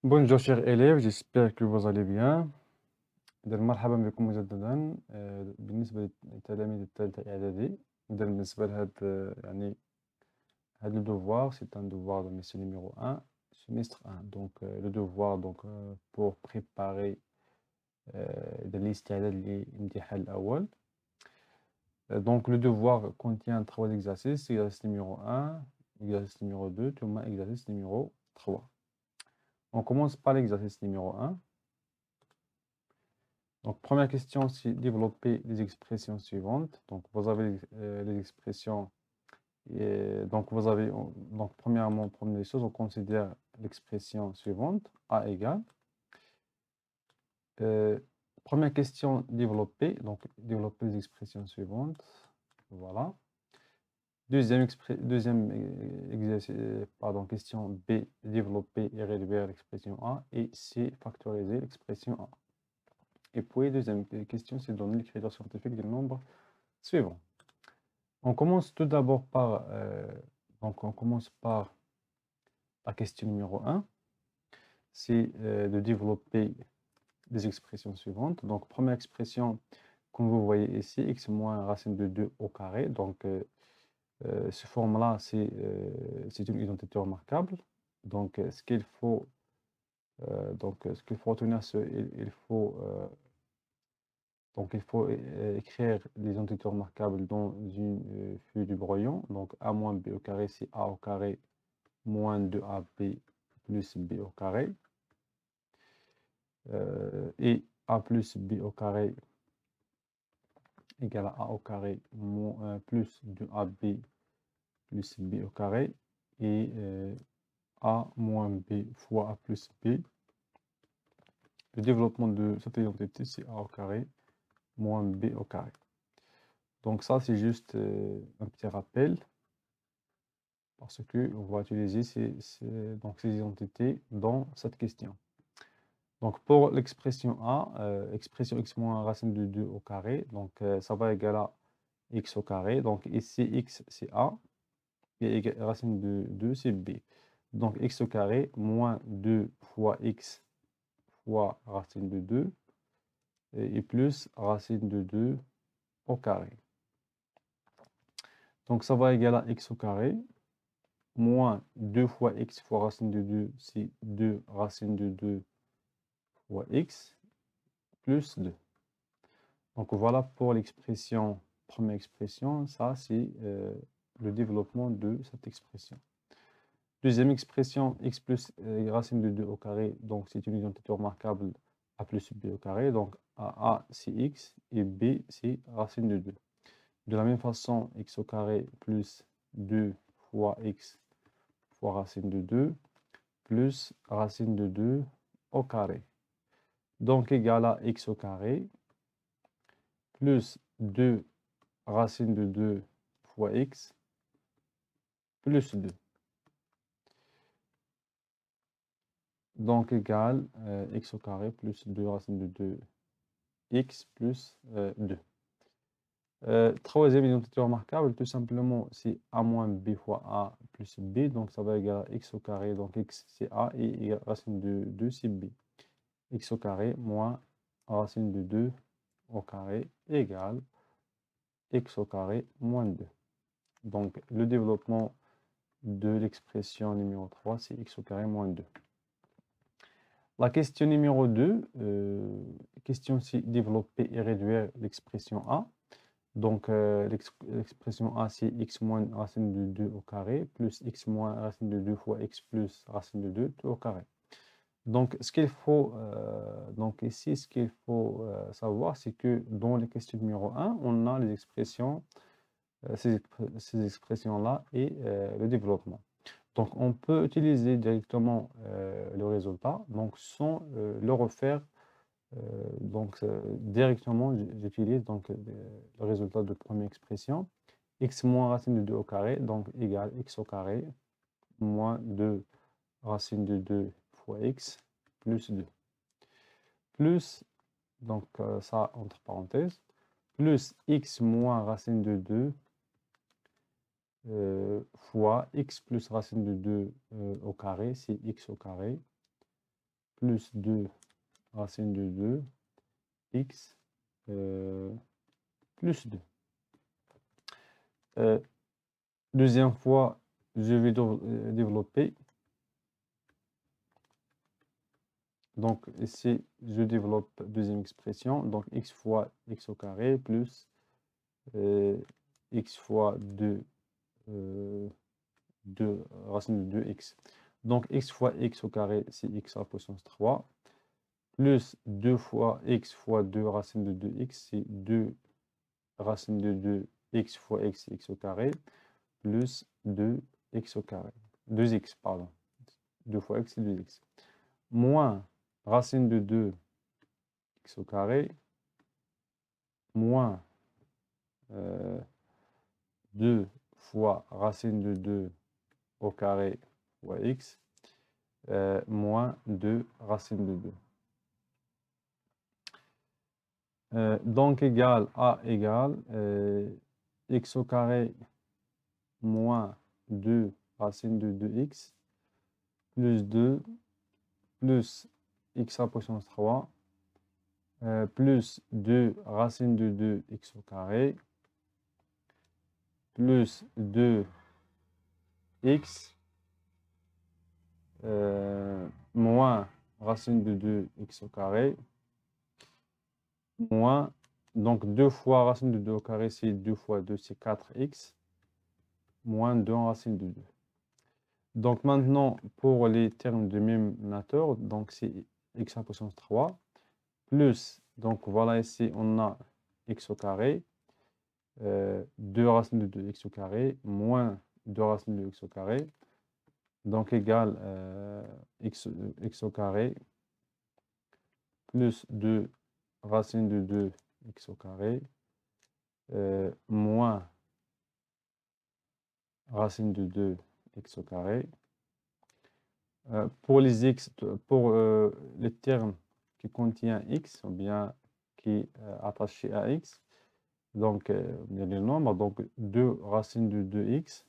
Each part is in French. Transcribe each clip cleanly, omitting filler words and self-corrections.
Bonjour chers élèves, j'espère que vous allez bien. إذا مرحبا بكم مجددا بالنسبة للتلاميذ الثالثة إعدادي. إذا بالنسبة لهذا يعني هذا devoir, c'est un devoir de mission numéro 1, semestre 1. Donc le devoir pour préparer الاستعداد للامتحان الأول. Donc le devoir contient 3 exercices, exercice numéro 1, exercice numéro 2, ثم exercice numéro 3. On commence par l'exercice numéro 1. Donc, première question, c'est développer les expressions suivantes. Donc, vous avez les expressions. Donc, premièrement, première chose, on considère l'expression suivante, A égale. Première question, développer. Donc, développer les expressions suivantes. Voilà. Deuxième question B, développer et réduire l'expression A. Et C, factoriser l'expression A. Et puis, deuxième question, c'est donner l'écriture scientifique des nombres suivants. On commence tout d'abord par, la question numéro 1. C'est de développer les expressions suivantes. Donc, première expression, comme vous voyez ici, x moins racine de 2 au carré. Donc, ce forme-là, c'est une identité remarquable. Donc, ce qu'il faut retenir, il faut écrire les entités remarquables dans une feuille du brouillon. Donc, a moins b au carré, c'est a au carré moins 2ab plus b au carré. Et a plus b au carré égale à a au carré plus 2ab plus b au carré. Et a moins b fois a plus b. Le développement de cette identité, c'est a au carré moins b au carré. Donc ça, c'est juste un petit rappel, parce qu'on va utiliser ces identités dans cette question. Donc pour l'expression A, expression x moins racine de 2 au carré, donc ça va égaler à x au carré. Donc ici, x c'est A, et racine de 2 c'est B. Donc x au carré moins 2 fois x fois racine de 2, et plus racine de 2 au carré. Donc ça va égaler à x au carré, moins 2 fois x fois racine de 2, c'est 2 racine de 2 fois x, plus 2. Donc voilà pour l'expression, première expression, ça c'est le développement de cette expression. Deuxième expression, x plus racine de 2 au carré, donc c'est une identité remarquable a plus b au carré, donc a c'est x et b c'est racine de 2. De la même façon, x au carré plus 2 fois x fois racine de 2 plus racine de 2 au carré. Donc égal à x au carré plus 2 racine de 2 fois x plus 2. Donc égal x au carré plus 2 racine de 2 x plus 2. Troisième identité remarquable, tout simplement, c'est a moins b fois a plus b. Donc ça va égaler à x au carré. Donc x c'est a et racine de 2 c'est b. X au carré moins racine de 2 au carré égale x au carré moins 2. Donc le développement de l'expression numéro 3, c'est x au carré moins 2. La question numéro 2, question c'est développer et réduire l'expression A. Donc l'expression A, c'est x moins racine de 2 au carré plus x moins racine de 2 fois x plus racine de 2 tout au carré. Donc ce qu'il faut, ici, ce qu'il faut savoir, c'est que dans les questions numéro 1, on a les expressions, ces expressions-là et le développement. Donc, on peut utiliser directement le résultat, donc sans le refaire. Directement, j'utilise le résultat de première expression. X moins racine de 2 au carré, donc égal x au carré moins 2 racine de 2 fois x plus 2. Plus, donc ça entre parenthèses, plus x moins racine de 2 fois x plus racine de 2 au carré, c'est x au carré, plus 2 racine de 2, x plus 2. Deuxième fois, je vais développer. Donc ici, je développe deuxième expression. Donc x fois x au carré plus x fois 2, 2 racine de 2x. Donc x fois x au carré, c'est x à la puissance 3. Plus 2 fois x fois 2 racine de 2x, c'est 2 racine de 2 x fois x, x au carré, plus 2x au carré. 2x, pardon. 2 fois x, c'est 2x. Moins racine de 2 x au carré, moins 2 fois racine de 2 au carré fois x, moins 2 racine de 2. Donc égal A égale x au carré moins 2 racine de 2x plus 2 plus x à la puissance 3 plus 2 racine de 2 x au carré plus 2 x moins racine de 2 x au carré moins, donc 2 fois racine de 2 au carré, c'est 2 fois 2, c'est 4x, moins 2 en racine de 2. Donc maintenant, pour les termes de même nature, donc c'est x à la puissance 3, plus, donc voilà ici, on a x au carré, 2 racine de 2 x au carré, moins 2 racine de 2 x au carré, donc égal x au carré, plus 2 racine de 2 x au carré, moins racine de 2 x au carré. Pour les x, pour les termes qui contiennent x, ou bien qui est attaché à x, donc il y a les nombres, donc 2 racine de 2x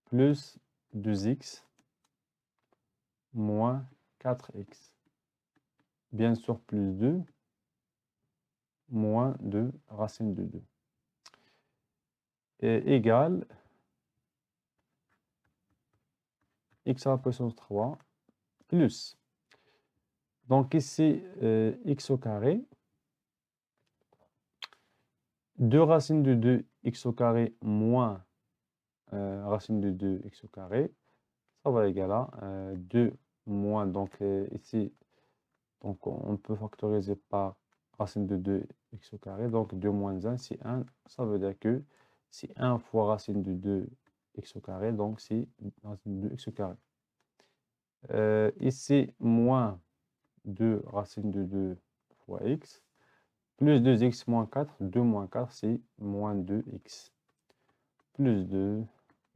plus 2x moins 4x. Bien sûr, plus 2 moins 2 racine de 2. Et égale x à la puissance 3 plus. Donc ici, x au carré, 2 racines de 2 x au carré moins racine de 2 x au carré, ça va égaler à 2 moins, donc ici, donc on peut factoriser par racine de 2 x au carré, donc 2 moins 1, c'est 1, ça veut dire que c'est 1 fois racine de 2 x au carré, donc c'est racine de 2 x au carré. Ici, moins 2 racine de 2 fois x, plus 2x moins 4, 2 moins 4, c'est moins 2x, plus 2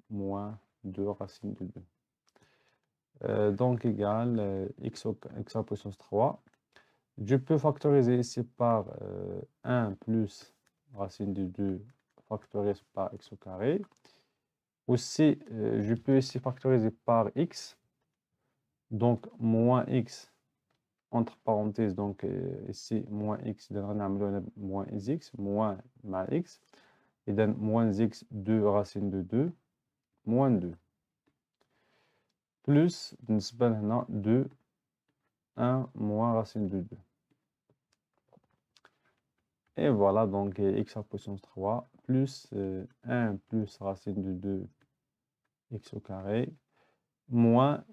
moins 2 racine de 2. Donc égal x à la puissance 3. Je peux factoriser ici par 1 plus racine de 2 factorisé par x au carré. Aussi, je peux ici factoriser par x. Donc moins x entre parenthèses, donc ici moins x donne moins x, moins ma x, et donne moins x 2 racine de 2, moins 2. Plus, بالنسبة لهنا 2, 1 moins racine de 2. Et voilà, donc x à la puissance 3 plus 1 plus racine de 2 x au carré moins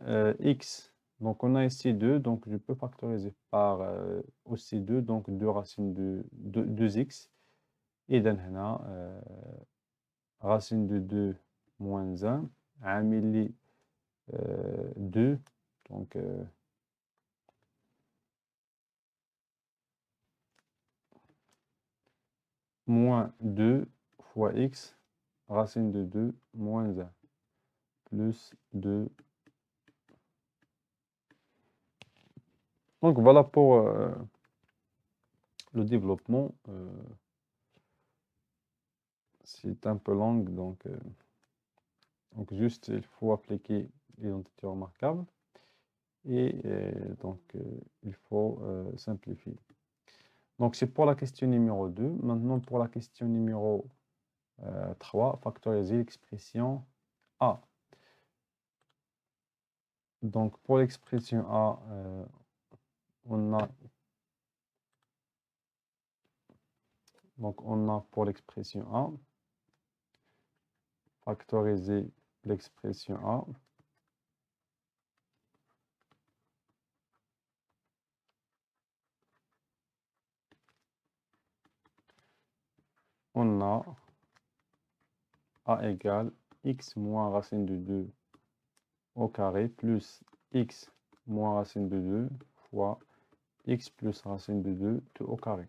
x. Donc on a ici 2, donc je peux factoriser par aussi 2, donc 2 racines de 2x. Et donc racine de 2 moins 1, عامل 2, donc moins 2 fois x, racine de 2 moins 1, plus 2. Donc voilà pour le développement. C'est un peu long, donc Donc, juste, il faut appliquer l'identité remarquable. Et donc, il faut simplifier. Donc, c'est pour la question numéro 2. Maintenant, pour la question numéro 3, factoriser l'expression A. Donc, pour l'expression A, on a pour l'expression A, factoriser l'expression A. On a A égale x moins racine de 2 au carré plus x moins racine de 2 fois x plus racine de 2 tout au carré.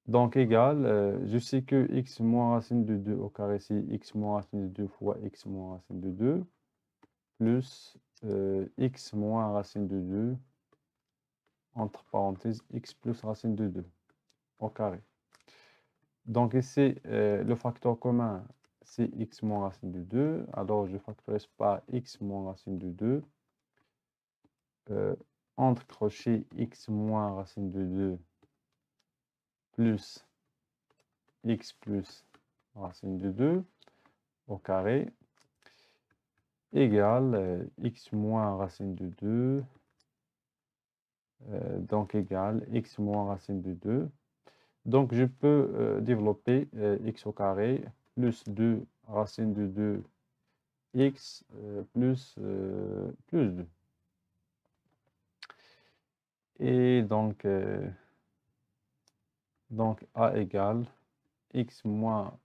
Donc, égal, je sais que x moins racine de 2 au carré, c'est x moins racine de 2 fois x moins racine de 2, plus x moins racine de 2, entre parenthèses, x plus racine de 2 au carré. Donc, ici, le facteur commun, c'est x moins racine de 2. Alors, je factorise par x moins racine de 2. Entre crochets, x moins racine de 2 plus x plus racine de 2 au carré égale x moins racine de 2, donc égale x moins racine de 2. Donc, je peux développer x au carré plus 2 racine de 2 x plus 2. Et donc A égale x moins,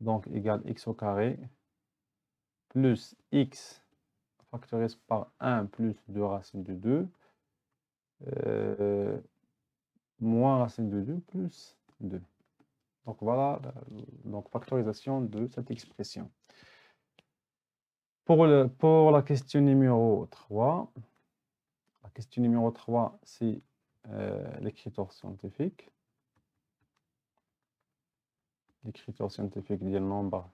donc égale x au carré plus x factorisé par 1 plus 2 racine de 2 moins racine de 2 plus 2. Donc voilà, donc factorisation de cette expression. Pour la question numéro 3, la question numéro 3, c'est l'écriture scientifique. L'écriture scientifique du nombre.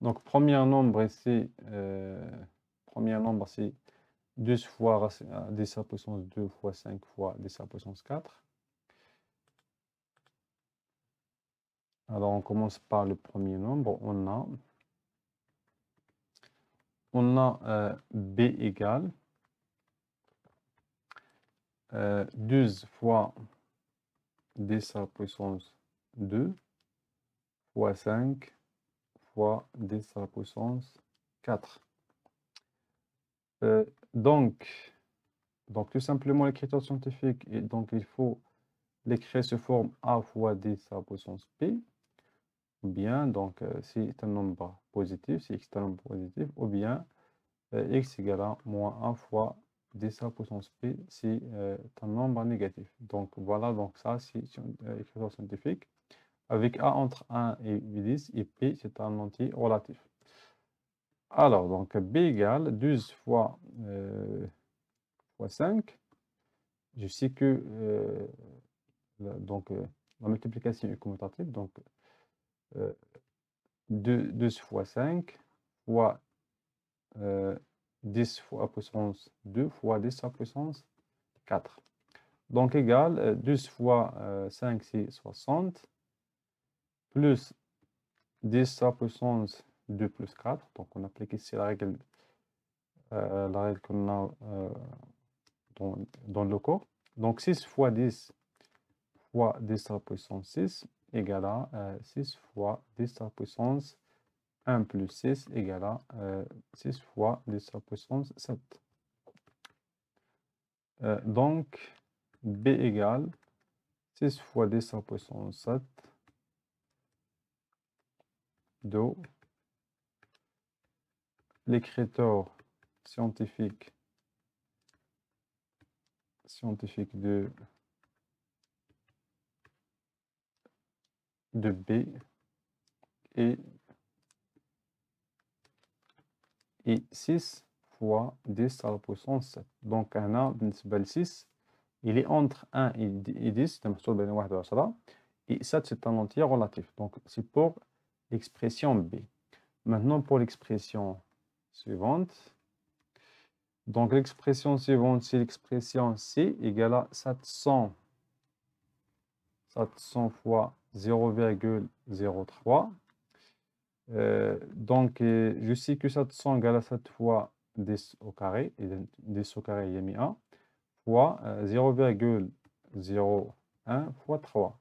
Donc, premier nombre, c'est 12 fois 10 à la puissance 2 fois 5 fois 10 à la puissance 4. Alors, on commence par le premier nombre. On a b égale 12 fois 10 à la puissance 2 fois 5 fois 10 à la puissance 4. Donc, tout simplement, l'écriture scientifique, et donc il faut l'écrire sous forme a fois 10 à la puissance p, ou bien, donc, si c'est un nombre positif, si x est un nombre positif, ou bien x égale à moins 1 fois 10 à la puissance p, si c'est un nombre négatif. Donc, voilà, donc ça, c'est l'écriture scientifique. Avec a entre 1 et 10, et p, c'est un entier relatif. Alors, donc, b égale 12 fois 5. Je sais que la multiplication est commutative, donc 12 fois 5 fois 10 fois puissance 2 fois 10 à la puissance 4. Donc, égal 12 fois 5, c'est 60, plus 10 à la puissance 2 plus 4. Donc, on applique ici la règle qu'on a dans le cours. Donc, 6 fois 10 fois 10 à la puissance 6 égale à 6 fois 10 à la puissance 1 plus 6 égale à 6 fois 10 à la puissance 7. Donc, b égale 6 fois 10 à la puissance 7 de l'écriture scientifique de B et 6 fois 10 à la puissance 7. Donc, هنا بالنسبة ل 6, il est entre 1 et 10, محسوب بين 1 و 10, et 7, c'est un entier relatif. Donc, c'est pour l'expression B. Maintenant, pour l'expression suivante. Donc, l'expression suivante, c'est l'expression C égale à 700 fois 0,03. Donc, je sais que 700 égale à 7 fois 10 au carré, et 10 au carré, il y a mis 1, fois 0,01 fois 3,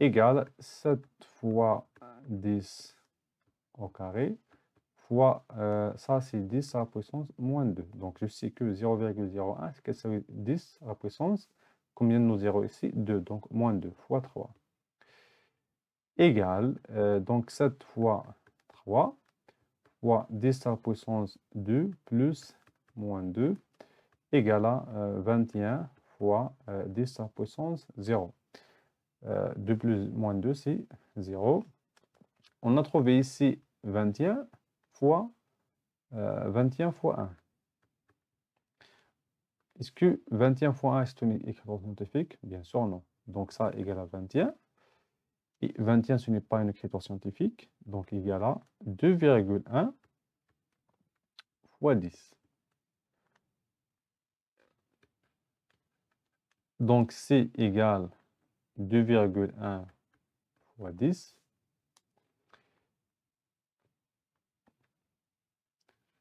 égale 7 fois 10 au carré, fois, ça c'est 10 à la puissance moins 2. Donc, je sais que 0,01, c'est que ça veut 10 à la puissance, combien de nos zéros ici? 2, donc moins 2 fois 3. Égale, donc 7 fois 3, fois 10 à la puissance 2 plus moins 2, égale à 21 fois 10 à la puissance 0. 2 plus moins 2, c'est 0. On a trouvé ici 21 fois 1. Est-ce que 21 fois 1 est une écriture scientifique? Bien sûr, non. Donc ça égale à 21. Et 21, ce n'est pas une écriture scientifique. Donc égale à 2,1 fois 10. Donc C égale 2,1 fois 10.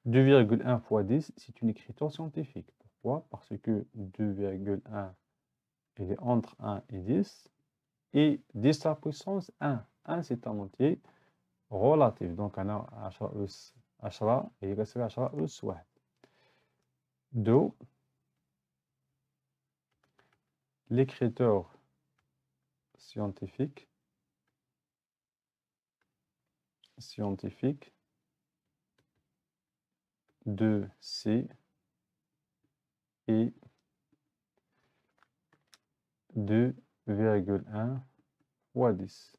2,1 fois 10, c'est une écriture scientifique. Pourquoi? Parce que 2,1, il est entre 1 et 10. Et 10 à la puissance 1. 1, c'est un entier relatif. Donc, on a 10 أس 10 يساوي 10 أس 1. d'où l'écriture scientifique de C est 2,1 fois 10.